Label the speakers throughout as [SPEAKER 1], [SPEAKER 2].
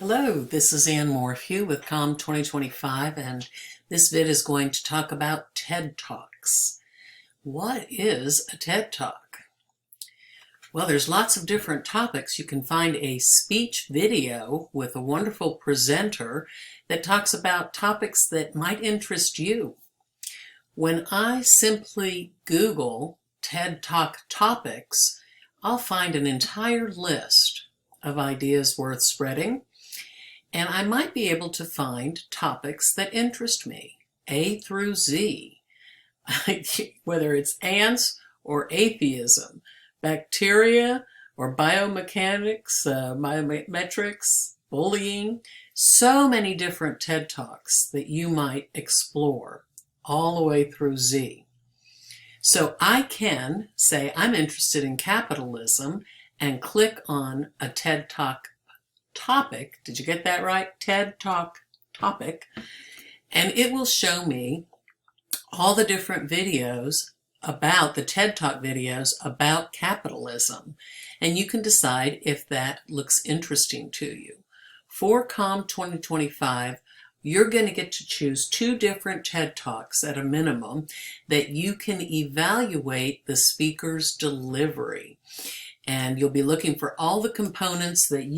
[SPEAKER 1] Hello, this is Morphew with COM 2025, and this vid is going to talk about TED Talks. What is a TED Talk? Well, there's lots of different topics. You can find a speech video with a wonderful presenter that talks about topics that might interest you. When I simply Google TED Talk topics, I'll find an entire list of ideas worth spreading. And I might be able to find topics that interest me, A through Z, whether it's ants or atheism, bacteria or biomechanics, biometrics, bullying, so many different TED Talks that you might explore all the way through Z. So I can say I'm interested in capitalism and click on a TED Talk topic. Did you get that right? TED Talk topic. And it will show me all the different videos about the TED Talk videos about capitalism. And you can decide if that looks interesting to you. For COM 2025, you're going to get to choose 2 different TED Talks at a minimum that you can evaluate the speaker's delivery. And you'll be looking for all the components that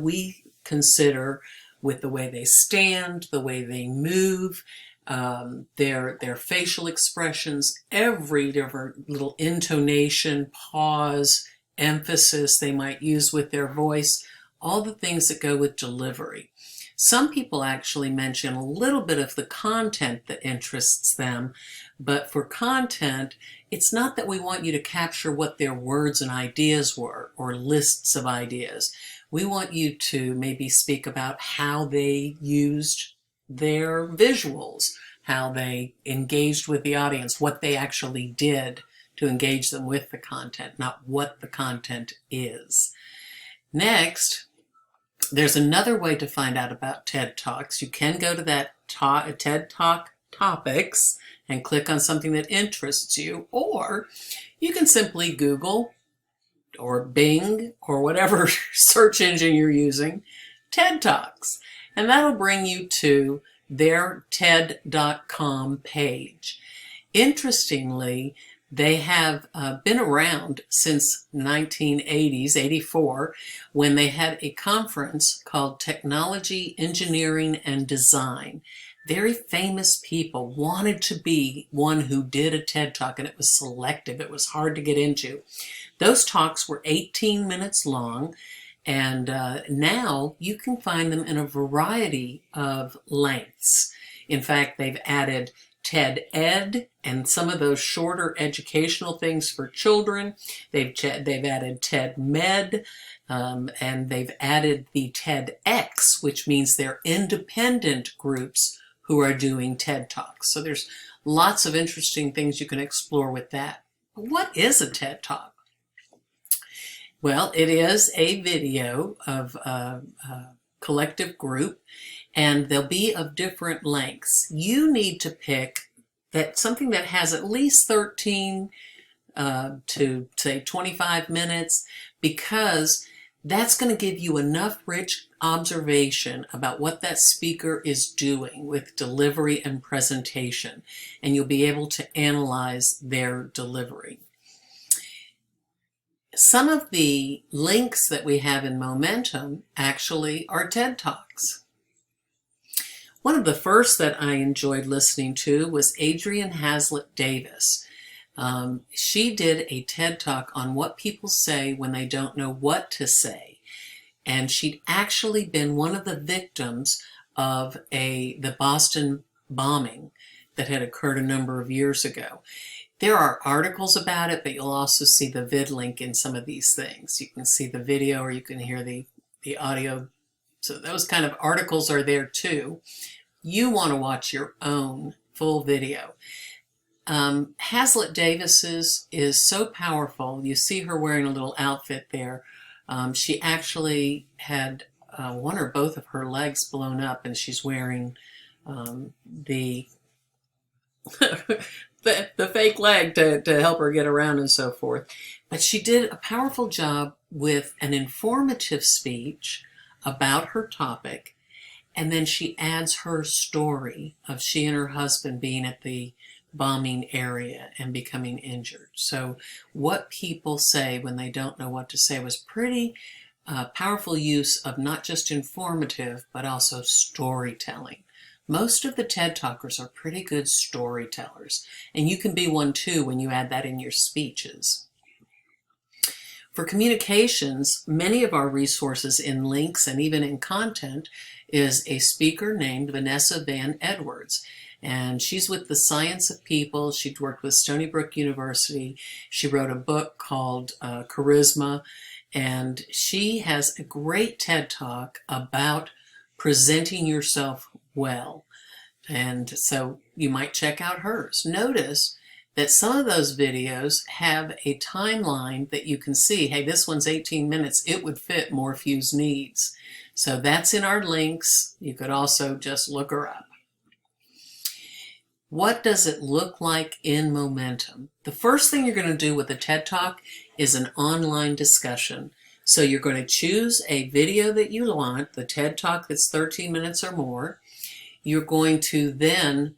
[SPEAKER 1] we consider, with the way they stand, the way they move, their facial expressions, every different little intonation, pause, emphasis they might use with their voice, all the things that go with delivery. Some people actually mention a little bit of the content that interests them, but for content, it's not that we want you to capture what their words and ideas were or lists of ideas. We want you to maybe speak about how they used their visuals, how they engaged with the audience, what they actually did to engage them with the content, not what the content is. Next, there's another way to find out about TED Talks. You can go to that TED Talk topics and click on something that interests you, or you can simply Google or Bing or whatever search engine you're using, TED Talks, and that'll bring you to their TED.com page. Interestingly, they have been around since 1980s, 84, when they had a conference called Technology, Engineering, and Design. Very famous people wanted to be one who did a TED Talk, and it was selective. It was hard to get into. Those talks were 18 minutes long, and now you can find them in a variety of lengths. In fact, they've added TED Ed and some of those shorter educational things for children. They've added TED Med, and they've added the TEDx, which means they're independent groups who are doing TED Talks. So there's lots of interesting things you can explore with that. But what is a TED Talk? Well, it is a video of a collective group, and they'll be of different lengths. You need to pick something that has at least 13 to say 25 minutes, because that's going to give you enough rich observation about what that speaker is doing with delivery and presentation, and you'll be able to analyze their delivery. Some of the links that we have in Momentum actually are TED Talks. One of the first that I enjoyed listening to was Adrienne Haslet-Davis. She did a TED Talk on what people say when they don't know what to say. And she'd actually been one of the victims of the Boston bombing that had occurred a number of years ago. There are articles about it, but you'll also see the vid link in some of these things. You can see the video or you can hear the audio. So those kind of articles are there too. You want to watch your own full video. Haslet-Davis's is so powerful. You see her wearing a little outfit there. She actually had one or both of her legs blown up, and she's wearing the fake leg to help her get around and so forth. But she did a powerful job with an informative speech about her topic, and then she adds her story of she and her husband being at the bombing area and becoming injured. So what people say when they don't know what to say was pretty powerful use of not just informative, but also storytelling. Most of the TED Talkers are pretty good storytellers, and you can be one too when you add that in your speeches. For communications, many of our resources in links and even in content is a speaker named Vanessa Van Edwards. And she's with the Science of People. She'd worked with Stony Brook University. She wrote a book called Charisma. And she has a great TED Talk about presenting yourself well. And so you might check out hers. Notice that some of those videos have a timeline that you can see, hey, this one's 18 minutes. It would fit Morphew's needs. So that's in our links. You could also just look her up. What does it look like in Momentum? The first thing you're going to do with a TED Talk is an online discussion. So you're going to choose a video that you want, the TED Talk that's 13 minutes or more. You're going to then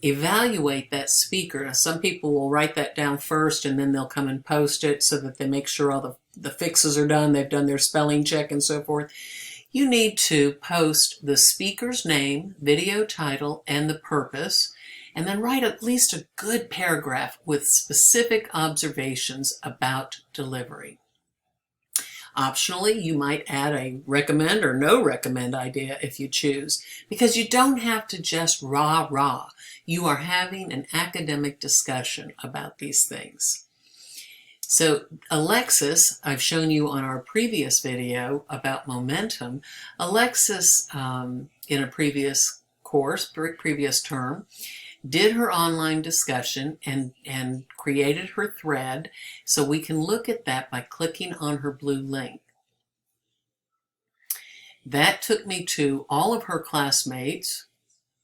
[SPEAKER 1] evaluate that speaker. Now, some people will write that down first and then they'll come and post it so that they make sure all the fixes are done, they've done their spelling check and so forth. You need to post the speaker's name, video title, and the purpose, and then write at least a good paragraph with specific observations about delivery. Optionally, you might add a recommend or no recommend idea if you choose, because you don't have to just rah-rah. You are having an academic discussion about these things. So Alexis, I've shown you on our previous video about Momentum. Alexis, in a previous course, previous term, did her online discussion and created her thread. So we can look at that by clicking on her blue link. That took me to all of her classmates.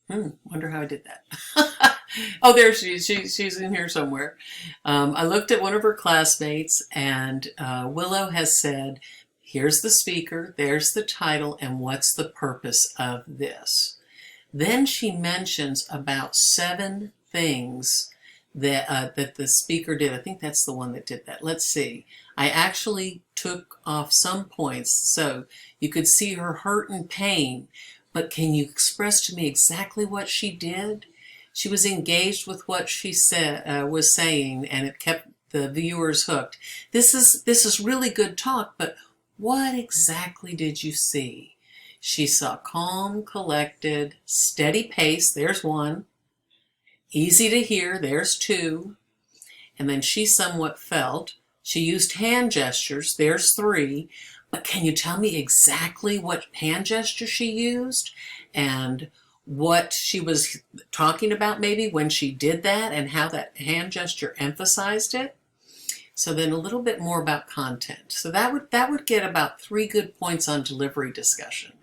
[SPEAKER 1] Wonder how I did that. Oh, there she is. She's in here somewhere. I looked at one of her classmates, and Willow has said, here's the speaker, there's the title, and what's the purpose of this? Then she mentions about 7 things that the speaker did. I think that's the one that did that. Let's see. I actually took off some points so you could see her hurt and pain, but can you express to me exactly what she did? She was engaged with what she said, was saying, and it kept the viewers hooked. This is really good talk, but what exactly did you see? She saw calm, collected, steady pace, there's 1. Easy to hear, there's 2. And then she somewhat felt. She used hand gestures, there's 3. But can you tell me exactly what hand gesture she used and what she was talking about maybe when she did that and how that hand gesture emphasized it? So then a little bit more about content. So that would get about 3 good points on delivery discussion.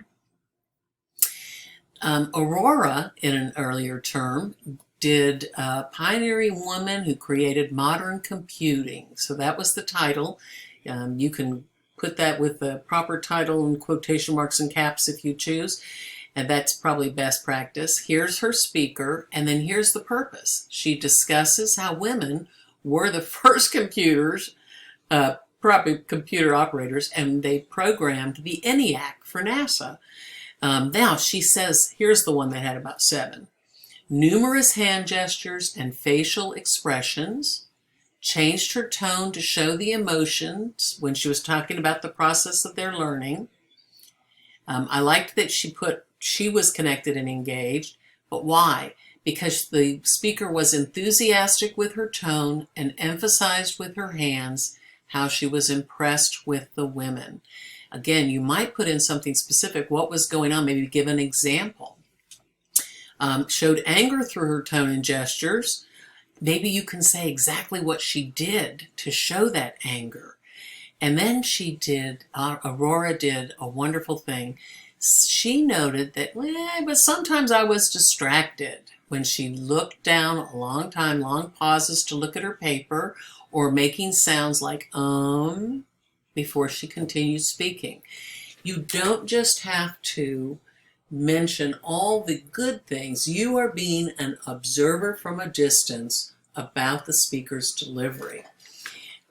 [SPEAKER 1] Aurora, in an earlier term, did Pioneering Woman Who Created Modern Computing. So that was the title. You can put that with the proper title and quotation marks and caps if you choose. And that's probably best practice. Here's her speaker, and then here's the purpose. She discusses how women were the first computers, probably computer operators, and they programmed the ENIAC for NASA. Now she says, here's the one that had about 7. Numerous hand gestures and facial expressions, changed her tone to show the emotions when she was talking about the process of their learning. I liked that she put she was connected and engaged, but why? Because the speaker was enthusiastic with her tone and emphasized with her hands how she was impressed with the women. Again, you might put in something specific, what was going on, maybe give an example. Showed anger through her tone and gestures. Maybe you can say exactly what she did to show that anger. And then Aurora did a wonderful thing. She noted that, but sometimes I was distracted when she looked down a long time, long pauses to look at her paper, or making sounds like before she continued speaking. You don't just have to mention all the good things. You are being an observer from a distance about the speaker's delivery.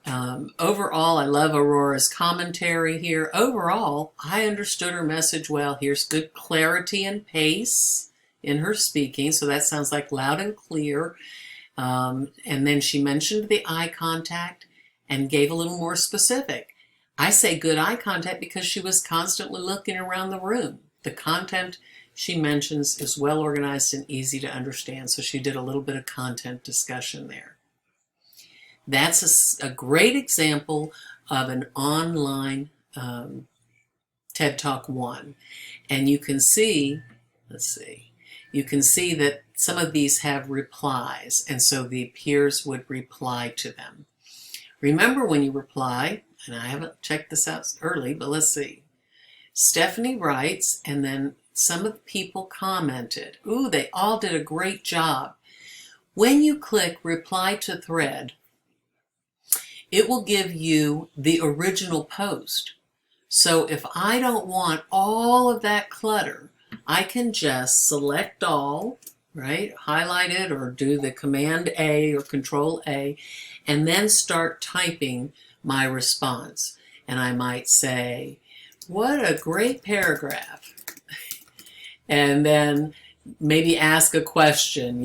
[SPEAKER 1] Overall, I love Aurora's commentary here. Overall, I understood her message well. Here's good clarity and pace in her speaking, so that sounds like loud and clear. And then she mentioned the eye contact and gave a little more specific. I say good eye contact because she was constantly looking around the room. The content she mentions is well organized and easy to understand, so she did a little bit of content discussion there. That's a great example of an online TED Talk 1. And you can see, you can see that some of these have replies, and so the peers would reply to them. Remember when you reply, and I haven't checked this out early, but let's see. Stephanie writes, and then some of the people commented. Ooh, they all did a great job. When you click reply to thread, it will give you the original post. So if I don't want all of that clutter, I can just select all, right? Highlight it or do the Command A or Control A, and then start typing my response. And I might say, what a great paragraph. And then maybe ask a question,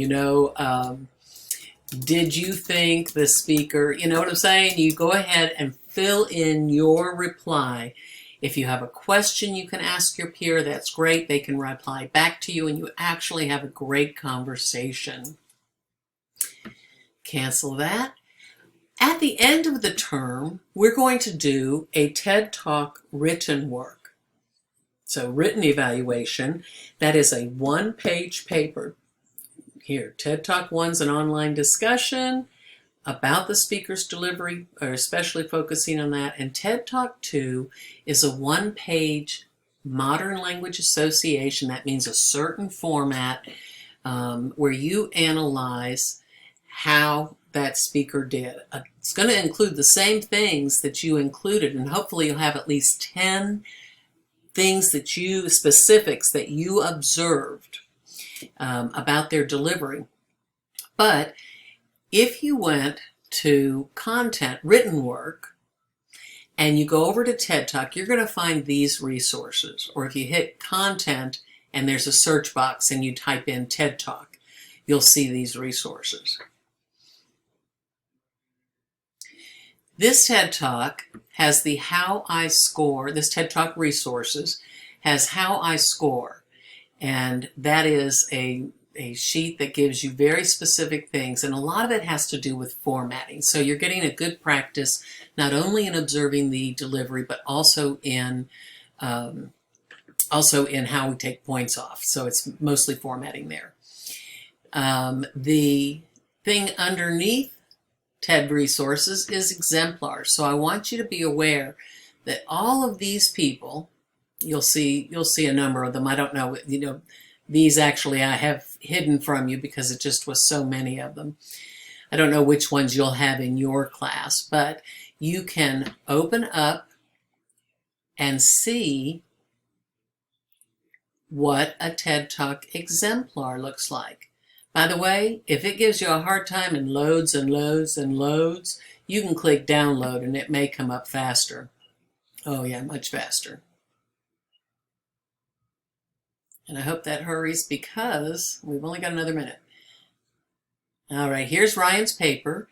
[SPEAKER 1] did you think the speaker, you know what I'm saying? You go ahead and fill in your reply. If you have a question you can ask your peer, that's great. They can reply back to you and you actually have a great conversation. Cancel that. At the end of the term, we're going to do a TED Talk written work. So written evaluation, that is a one-page paper. Here, TED Talk 1's an online discussion about the speaker's delivery, or especially focusing on that. And TED Talk 2 is a one-page modern language association. That means a certain format where you analyze how that speaker did. It's going to include the same things that you included, and hopefully you'll have at least 10 things that specifics that you observed about their delivery. But if you went to content, written work, and you go over to TED Talk, you're going to find these resources. Or if you hit content and there's a search box and you type in TED Talk, you'll see these resources. This TED Talk has the How I Score, this TED Talk resources has How I Score. And that is a sheet that gives you very specific things, and a lot of it has to do with formatting. So you're getting a good practice, not only in observing the delivery, but also in how we take points off. So it's mostly formatting there. The thing underneath TED resources is Exemplars. So I want you to be aware that all of these people, you'll see a number of them. I don't know, these actually I have hidden from you because it just was so many of them. I don't know which ones you'll have in your class, but you can open up and see what a TED Talk exemplar looks like. By the way, if it gives you a hard time and loads and loads and loads, you can click download and it may come up faster. Oh yeah, much faster. And I hope that hurries because we've only got another minute. All right, here's Ryan's paper.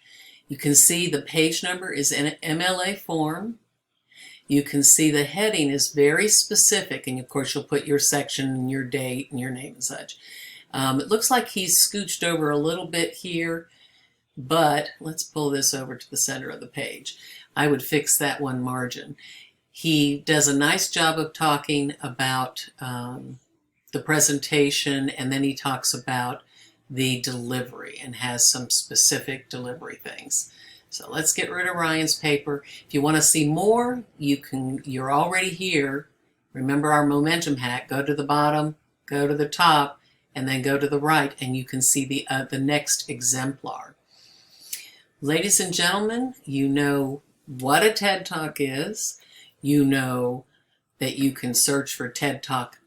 [SPEAKER 1] You can see the page number is in an MLA form. You can see the heading is very specific, and of course you'll put your section and your date and your name and such. It looks like he's scooched over a little bit here, but let's pull this over to the center of the page. I would fix that one margin. He does a nice job of talking about the presentation, and then he talks about the delivery and has some specific delivery things. So let's get rid of Ryan's paper. If you want to see more, you're already here. Remember our momentum hack. Go to the bottom, go to the top, and then go to the right, and you can see the next exemplar. Ladies and gentlemen, you know what a TED Talk is. You know that you can search for TED Talk